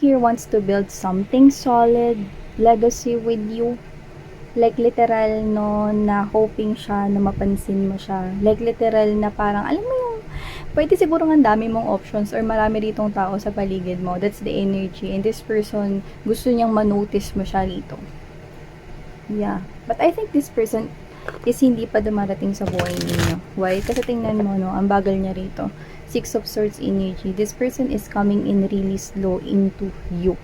here wants to build something solid, legacy with you. Like literal no, na hoping siya na mapansin mo siya. Like literal na parang, alam mo yung, pwede siguro ang dami mong options or marami ritong tao sa paligid mo. That's the energy. And this person, gusto niyang manotice mo siya rito. Yeah. But I think this person is hindi pa dumarating sa buhay ninyo. Why? Kasi tingnan mo, no, ang bagal niya rito. Six of Swords energy. This person is coming in really slow into you.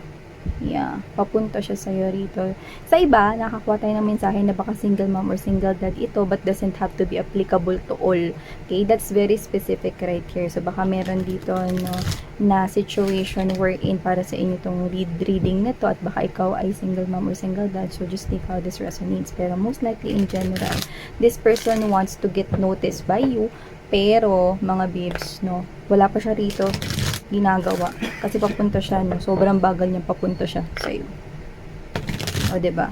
Yeah, papunta siya sa'yo rito. Sa iba, nakakuha tayo ng mensahe na baka single mom or single dad ito, but doesn't have to be applicable to all. Okay, that's very specific right here. So, baka meron dito, no, na situation wherein para sa inyo itong reading na to, at baka ikaw ay single mom or single dad. So, just take how this resonates. Pero most likely in general, this person wants to get noticed by you, pero, mga babes, no, wala pa siya rito ginagawa. Kasi papunta siya, no? Sobrang bagal niya papunta siya sa'yo. O, diba?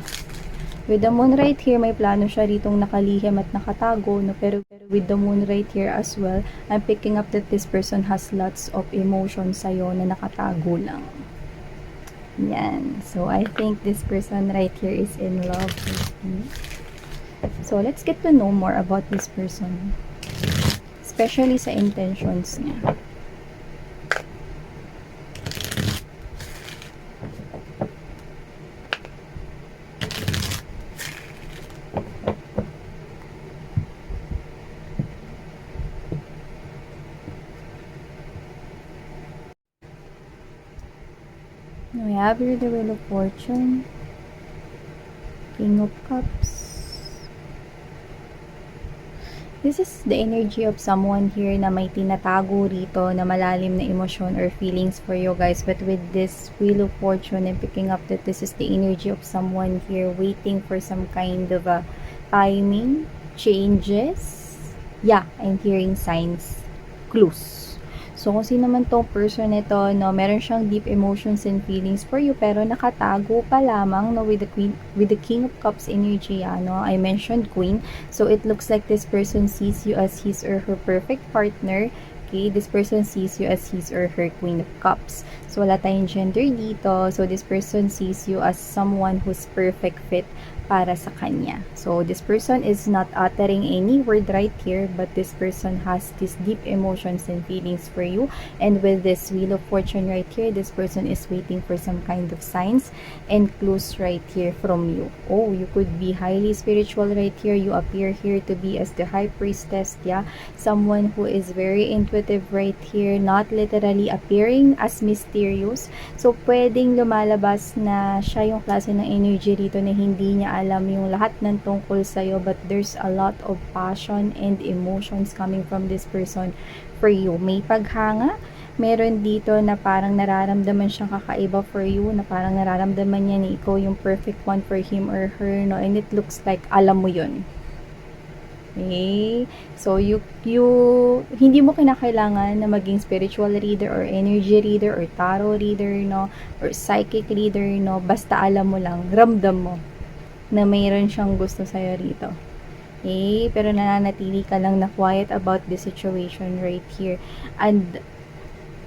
With the moon right here, may plano siya ritong nakalihim at nakatago, no? Pero with the moon right here as well, I'm picking up that this person has lots of emotions sa'yo na nakatago lang. Yan. So, I think this person right here is in love with you. So, let's get to know more about this person. Especially sa intentions niya. We have here the Wheel of Fortune, King of Cups. This is the energy of someone here na may tinatago rito na malalim na emosyon or feelings for you guys. But with this Wheel of Fortune, I'm picking up that this is the energy of someone here waiting for some kind of a timing, changes. Yeah, I'm hearing signs, clues. So, kung sino man tong person nito, no, meron siyang deep emotions and feelings for you, pero nakatago pa lamang, no, with the King of Cups energy, no, I mentioned Queen. So, it looks like this person sees you as his or her perfect partner. Okay, this person sees you as his or her Queen of Cups. So, wala tayong gender dito. So, this person sees you as someone who's perfect fit para sa kanya. So, this person is not uttering any word right here, but this person has these deep emotions and feelings for you. And with this Wheel of Fortune right here, this person is waiting for some kind of signs and clues right here from you. Oh, you could be highly spiritual right here. You appear here to be as the High Priestess, yeah? Someone who is very intuitive right here, not literally appearing as mysterious. So, pwedeng lumalabas na siya yung klase ng energy dito na hindi niya alam yung lahat ng tungkol sa'yo, but there's a lot of passion and emotions coming from this person for you. May paghanga, meron dito na parang nararamdaman siyang kakaiba for you, na parang nararamdaman niya na ikaw yung perfect one for him or her, no? And it looks like alam mo yun. Okay? So, hindi mo kinakailangan na maging spiritual reader or energy reader or tarot reader, no? Or psychic reader, no? Basta alam mo lang, ramdam mo na mayroon siyang gusto sa'yo rito. Okay? Pero nananatili ka lang na quiet about the situation right here. And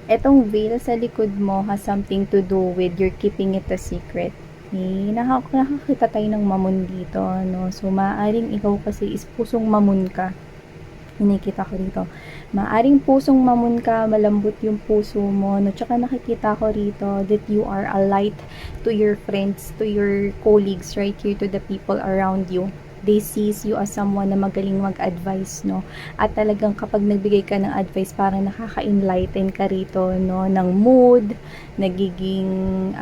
etong veil sa likod mo has something to do with you're keeping it a secret. Okay? Nakakita tayo ng mamon dito, no? So, maaaring ikaw kasi is pusong mamon ka. Nakikita ko dito. Maaring pusong mamon ka, malambot yung puso mo, no? Tsaka nakikita ko rito that you are a light to your friends, to your colleagues right here, to the people around you. They sees you as someone na magaling mag-advise, no? At talagang kapag nagbigay ka ng advice, parang nakaka-enlighten ka rito, no? Ng mood, nagiging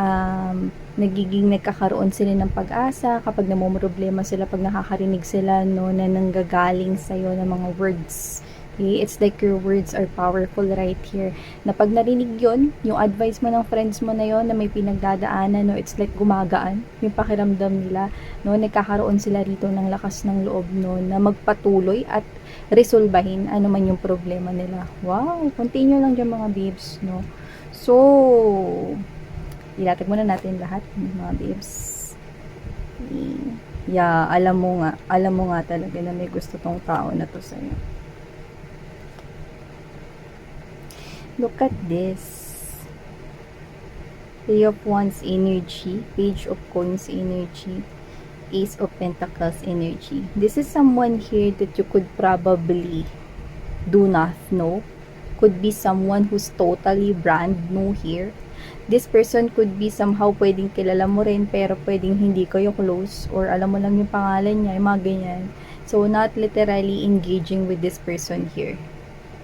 nagkakaroon sila ng pag-asa kapag namumroblema sila, pag nakakarinig sila, no, na nanggagaling sa'yo ng mga words. Okay? It's like your words are powerful right here. Na pag narinig yon, yung advice mo ng friends mo na yon na may pinagdadaanan, no, it's like gumagaan yung pakiramdam nila, no, nagkakaroon sila rito ng lakas ng loob, no, na magpatuloy at resolbahin ano man yung problema nila. Wow, continue lang dyan mga babes, no. So, ilatag muna natin lahat mga babes. Yeah, alam mo nga talaga na may gusto tong tao na to sa'yo. Look at this. Three of Wands energy, Page of Coins energy, Ace of Pentacles energy. This is someone here that you could probably do not know. Could be someone who's totally brand new here. This person could be somehow pwedeng kilala mo rin, pero pwedeng hindi kayo close, or alam mo lang yung pangalan niya, yung mga ganyan. So, not literally engaging with this person here.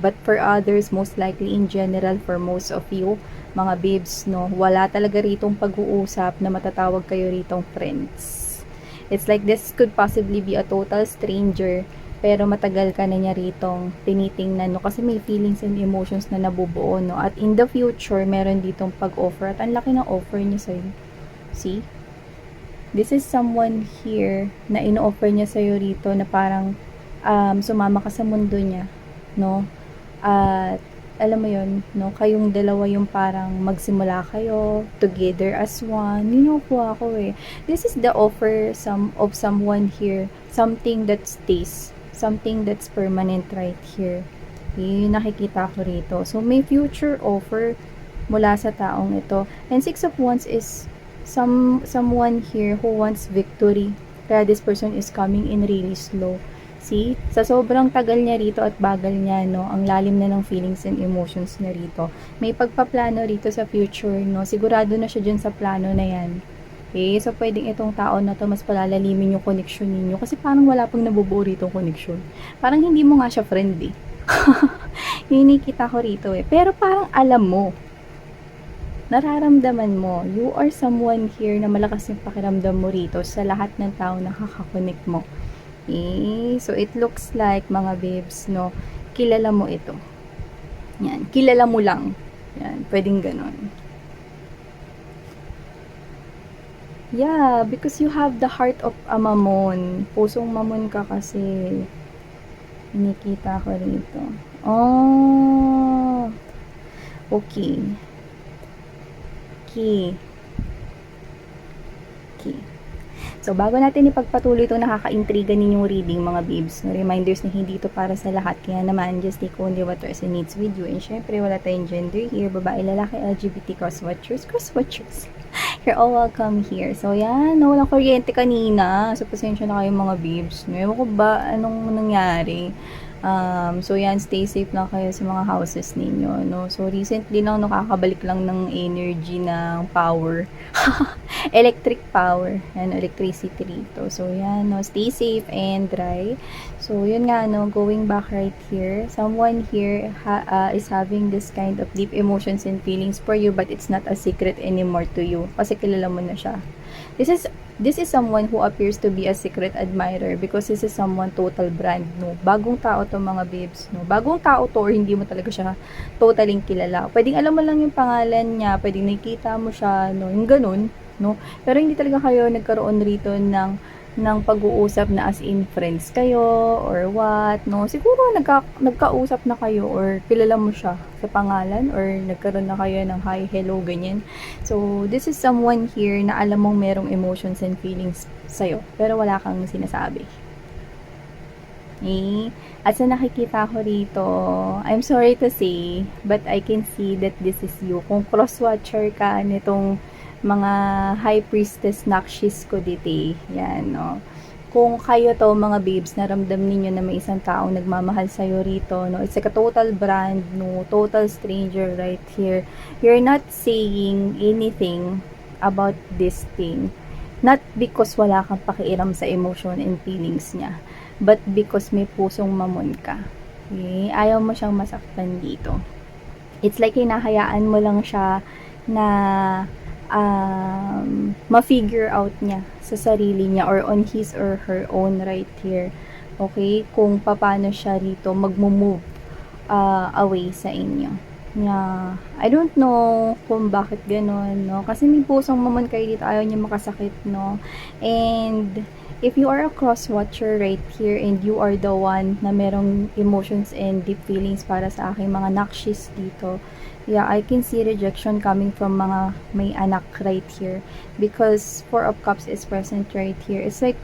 But for others, most likely in general, for most of you, mga babes, no, wala talaga ritong pag-uusap na matatawag kayo ritong friends. It's like this could possibly be a total stranger, pero matagal ka na niya ritong tinitingnan, no, kasi may feelings and emotions na nabubuo, no, at in the future, meron ditong pag-offer, at ang laki ng offer niya sa'yo. See? This is someone here na ino-offer niya sa'yo rito na parang sumama ka sa mundo niya, no, at alam mo yun, no, kayong dalawa yung parang magsimula kayo together as one. You know po ako eh. This is the offer of someone here, something that stays, something that's permanent right here. Yung nakikita ko rito. So may future offer mula sa taong ito. And Six of Wands is someone here who wants victory. Kaya this person is coming in really slow. See? Sa sobrang tagal niya rito at bagal niya, no, ang lalim na ng feelings and emotions niya rito. May pagpaplano rito sa future, no. Sigurado na siya dyan sa plano na yan. Okay? So, pwedeng itong tao na to mas palalalim yung connection ninyo. Kasi parang wala pang nabubuo rito connection. Parang hindi mo nga siya friend eh. Yung nakita ko rito eh. Pero parang alam mo. Nararamdaman mo. You are someone here na malakas yung pakiramdam mo rito sa lahat ng tao na kakakonek mo. Okay. So, it looks like, mga babes, no, kilala mo ito. Yan. Kilala mo lang. Yan. Pwedeng ganon. Yeah, because you have the heart of a mamon. Pusong mamon ka kasi. Nakita ko rito. Oh. Okay. Okay. Okay. So, bago natin ipagpatuloy itong nakaka-intriga ninyong reading, mga babes, no, reminders na hindi ito para sa lahat. Kaya naman, just take only what resonates with you. And syempre, wala tayong gender here. Babae, lalaki, LGBT, cross-watchers. You're all welcome here. So, yan. Walang kuryente kanina. So, pasensya na kayo, mga babes. No, ewan ko ba anong nangyari. So, yan. Stay safe lang kayo sa mga houses ninyo. No? So, recently lang, nakakabalik lang ng energy ng power. Electric power and electricity rito. So, yan, no, stay safe and dry. So, yun nga, no, going back right here, someone here is having this kind of deep emotions and feelings for you, but it's not a secret anymore to you. Kasi kilala mo na siya. This is someone who appears to be a secret admirer because this is someone total brand new. Bagong tao to, mga babes, no. Bagong tao to, or hindi mo talaga siya totaling kilala. Pwedeng alam mo lang yung pangalan niya, pwedeng nakita mo siya, no, yung ganun, no. Pero hindi talaga kayo nagkaroon rito ng pag-uusap na as in friends kayo or what, no. Siguro nagkausap na kayo or kilala mo siya sa pangalan or nagkaroon na kayo ng hi, hello, ganyan. So, this is someone here na alam mong merong emotions and feelings sa'yo, pero wala kang sinasabi. Okay? At sa nakikita ko rito, I'm sorry to say, but I can see that this is you. Kung cross-watcher ka nitong mga High Priestess Nakshis ko dito, yan, no. Kung kayo to, mga babes, naramdam ninyo na may isang taong nagmamahal sa'yo rito, no. It's like a total brand, no, total stranger right here. You're not saying anything about this thing. Not because wala kang pakialam sa emotion and feelings niya, but because may pusong mamon ka. Okay? Ayaw mo siyang masaktan dito. It's like hinahayaan mo lang siya na ma-figure out niya sa sarili niya or on his or her own right here. Okay? Kung paano siya rito mag-move away sa inyo. Yeah. I don't know kung bakit ganon, no? Kasi may pusong mamon kayo dito, ayaw niya makasakit, no? And if you are a cross-watcher right here and you are the one na merong emotions and deep feelings para sa aking mga nakshis dito, yeah, I can see rejection coming from mga may anak right here because Four of Cups is present right here. It's like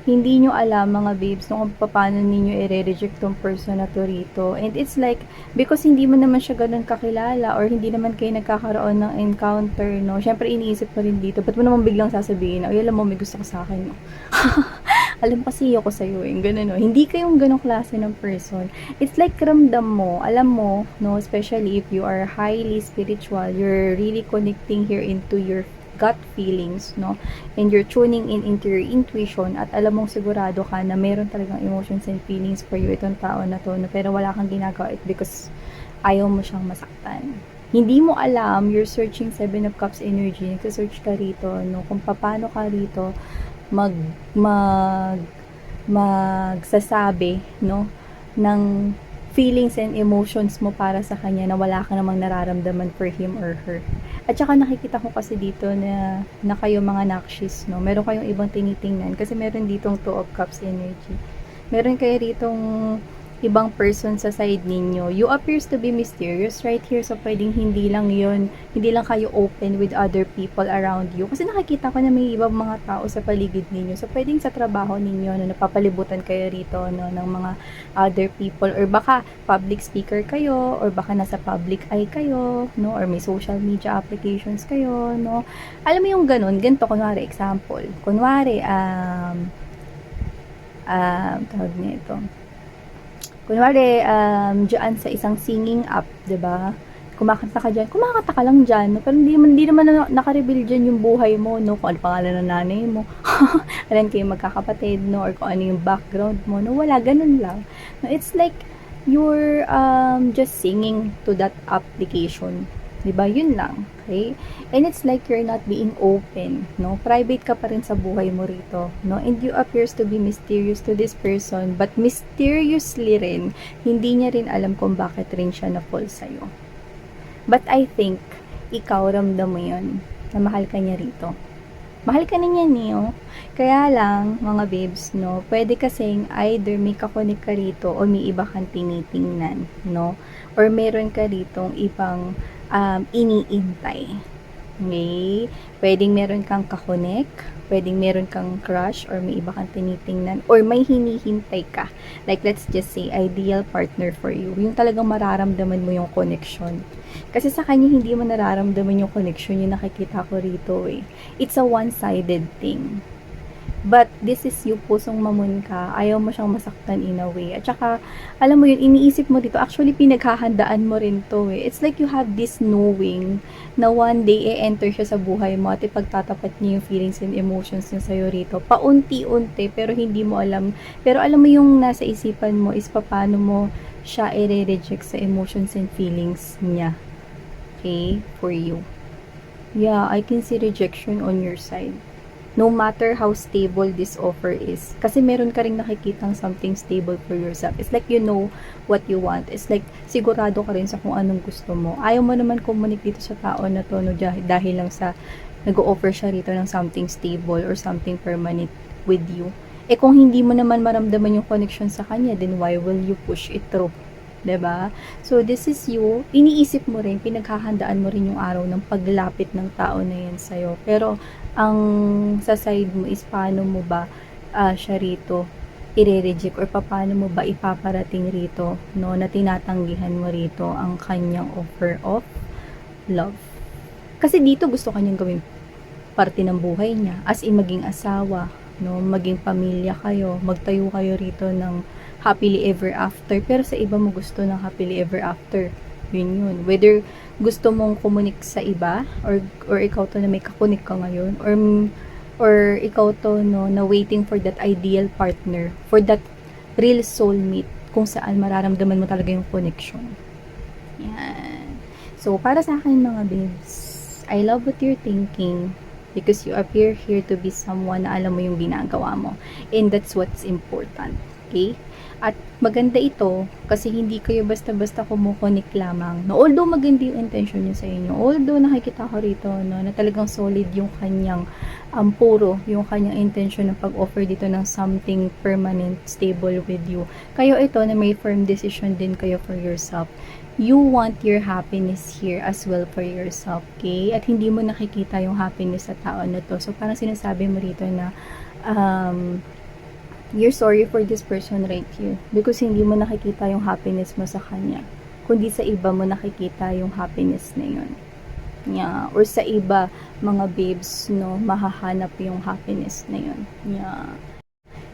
hindi nyo alam mga babes no, kung paano ninyo i-reject tong person na to rito. And it's like, because hindi mo naman siya ganun kakilala or hindi naman kayo nagkakaroon ng encounter, no? Syempre iniisip mo rin dito, ba't mo naman biglang sasabihin, ay alam mo, may gusto ko sa akin, no? Alam kasi ako sa'yo, eh. Ganun, no? Hindi kayong ganong klase ng person. It's like ramdam mo, alam mo, no? Especially if you are highly spiritual, you're really connecting here into your gut feelings, no? And you're tuning in into your intuition at alam mong sigurado ka na meron talagang emotions and feelings for you itong tao na to, no? Pero wala kang ginagawa it because ayaw mo siyang masaktan. Hindi mo alam, you're searching Seven of Cups energy, nagsa-search ka rito, no? Kung paano ka rito mag magsasabi, no, ng feelings and emotions mo para sa kanya na wala ka namang nararamdaman for him or her. At saka nakikita ko kasi dito na kayo mga nakshis, no, meron kayong ibang tinitingnan kasi meron ditong Two of Cups energy. Meron kayo ditong ibang person sa side ninyo. You appears to be mysterious right here. So, pwedeng hindi lang kayo open with other people around you. Kasi nakikita ko na may ibang mga tao sa paligid ninyo. So, pwedeng sa trabaho ninyo, no, napapalibutan kayo rito, no, ng mga other people. Or baka public speaker kayo, or baka nasa public eye kayo, no, or may social media applications kayo, no. Alam mo yung ganun, ganito, kunwari, example. Kunwari, tawag niya ito. Kunwari, dyan sa isang singing app, 'di ba? Kumakanta ka lang dyan, no? Pero hindi naman naka-reveal dyan yung buhay mo, no? Kung ano pangalan ng nanay mo, alam kayo magkakapatid, no? Or kung ano yung background mo, no? Wala, ganun lang. No, it's like, you're just singing to that application. 'Di ba? Yun lang. Okay? And it's like you're not being open, no? Private ka pa rin sa buhay mo rito, no? And you appears to be mysterious to this person, but mysteriously rin, hindi niya rin alam kung bakit rin siya na-fall sa'yo. But I think, ikaw ramdam mo yun, na mahal ka niya rito. Mahal ka na niya niyo. Kaya lang, mga babes, no, pwede kasing either may kakonek ka rito o may iba kang tinitingnan, no? Or meron ka ritong ibang iniintay. Okay? Pwedeng meron kang kakonek, pwedeng meron kang crush, or may iba kang tinitingnan, or may hinihintay ka. Like, let's just say, ideal partner for you. Yung talagang mararamdaman mo yung connection. Kasi sa kanya, hindi mo nararamdaman yung connection, yung nakikita ko rito eh. It's a one-sided thing. But this is you, pusong mamun ka, ayaw mo siyang masaktan in a way. At saka, alam mo yun, iniisip mo dito, actually pinaghahandaan mo rin to eh. It's like you have this knowing na one day e-enter siya sa buhay mo at ipagtatapat niya yung feelings and emotions niya sa'yo rito. Paunti-unti, pero hindi mo alam. Pero alam mo yung nasa isipan mo is paano mo siya i-reject sa emotions and feelings niya. Okay? For you. Yeah, I can see rejection on your side. No matter how stable this offer is. Kasi meron ka rin nakikitang something stable for yourself. It's like you know what you want. It's like sigurado ka rin sa kung anong gusto mo. Ayaw mo naman kumunik dito sa tao na to, no, dahil lang sa nag-o-offer siya rito ng something stable or something permanent with you. Eh kung hindi mo naman maramdaman yung connection sa kanya, then why will you push it through? 'Di ba? So this is you, iniisip mo rin, pinaghahandaan mo rin yung araw ng paglapit ng tao na yan sa'yo. Pero ang sa side mo is paano mo ba siya rito i-reject or paano mo ba ipaparating rito, no, na tinatanggihan mo rito ang kanyang offer of love. Kasi dito gusto kanyang gawin parte ng buhay niya, as in maging asawa, no, maging pamilya kayo, magtayo kayo rito ng happily ever after. Pero sa iba mo gusto ng happily ever after. Yun. Whether gusto mong kumunik sa iba or ikaw to na may kakunik ka ngayon or ikaw to, no, na waiting for that ideal partner, for that real soulmate kung saan mararamdaman mo talaga yung connection. Yan. So, para sa akin mga babes, I love what you're thinking because you appear here to be someone na alam mo yung ginagawa mo. And that's what's important. Okay? At maganda ito kasi hindi kayo basta-basta kumukonik lamang. No, although maganda yung intention niya sa inyo, although nakikita ko rito, no, na talagang solid yung kanyang puro, yung kanyang intention ng pag-offer dito ng something permanent, stable with you. Kayo ito na may firm decision din kayo for yourself. You want your happiness here as well for yourself, okay? At hindi mo nakikita yung happiness sa tao na to. So, parang sinasabi mo rito na you're sorry for this person right here because hindi mo nakikita yung happiness mo sa kanya, kundi sa iba mo nakikita yung happiness na yun. Yeah. Or sa iba, mga babes, no, mahahanap yung happiness na yun. Yeah.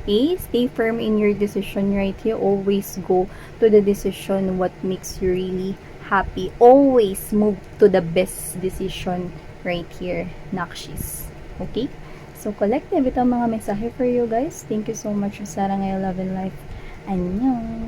Okay, stay firm in your decision right here. Always go to the decision what makes you really happy. Always move to the best decision right here, Nakshis. Okay? So, collective, ito ang mga mensahe for you guys. Thank you so much. Sarang ngayon, love and life. Annyeong!